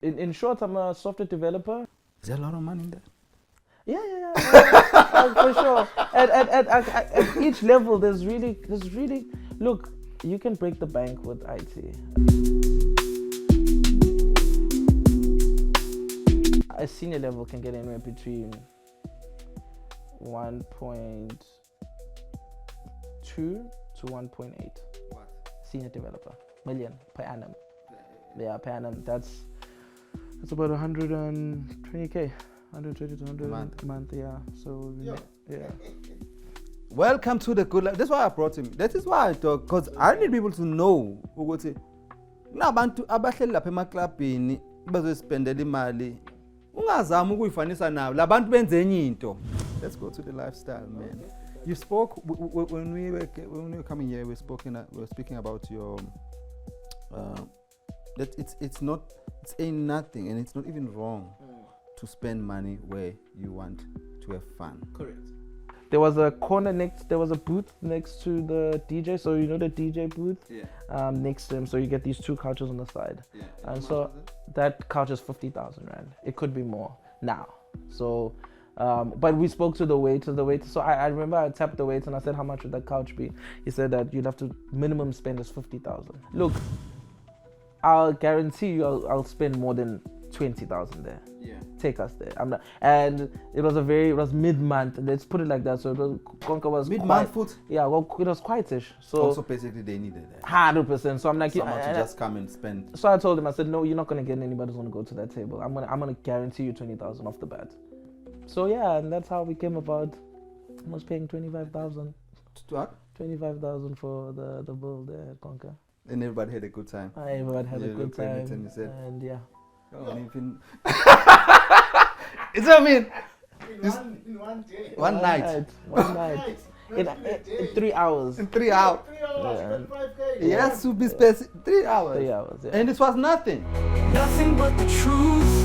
In short, I'm a software developer. Is there a lot of money in that? Yeah. For sure. At each level, there's really. Look, you can break the bank with IT. A senior level can get anywhere between 1.2 to 1.8. What? Senior developer million per annum. Yeah, per annum. That's about 120k. 120 to 100 a month, yeah. So, yeah. Welcome to the good life. That's why I brought him. That is why I talk, because I need people to know ukuthi kunabantu abahleli lapha emaklabhini bazospendela imali. Ungazama ukuyifanisa nabo. Labantu benze enye into. Let's go to the lifestyle, man. You spoke when we were coming here. We were speaking about your that it's ain't nothing, and it's not even wrong to spend money where you want to have fun. Correct. There was a booth next to the DJ, so you know the DJ booth? Yeah. Next to him, so you get these two couches on the side. Yeah. And so that couch is 50,000 rand. It could be more now. So, but we spoke to the waiter. So I remember I tapped the waiter and I said, how much would that couch be? He said that you'd have to minimum spend is 50,000. Look, I'll guarantee you I'll spend more than 20,000 there. Yeah. Take us there. And it was mid-month. Let's put it like that. So Konka was mid-month food. Yeah, well, it was quietish. So also basically they needed that. 100%. So I'm like, someone to just come and spend. So I told him, I said, no, you're not gonna get anybody who's gonna go to that table. I'm gonna guarantee you 20,000 off the bat. So yeah, and that's how we came about. I was paying 25,000. What? 25,000 for the bill there at Konka. And everybody had a good time. Everybody had a good time. And yeah. Oh, even it's what I mean. In one day. One night. One night. In 3 hours. In 3 hours. 3 hours, Yeah. 25K. Yes, to be specific. 3 hours. 3 hours, yeah. And it was nothing. Nothing but the truth.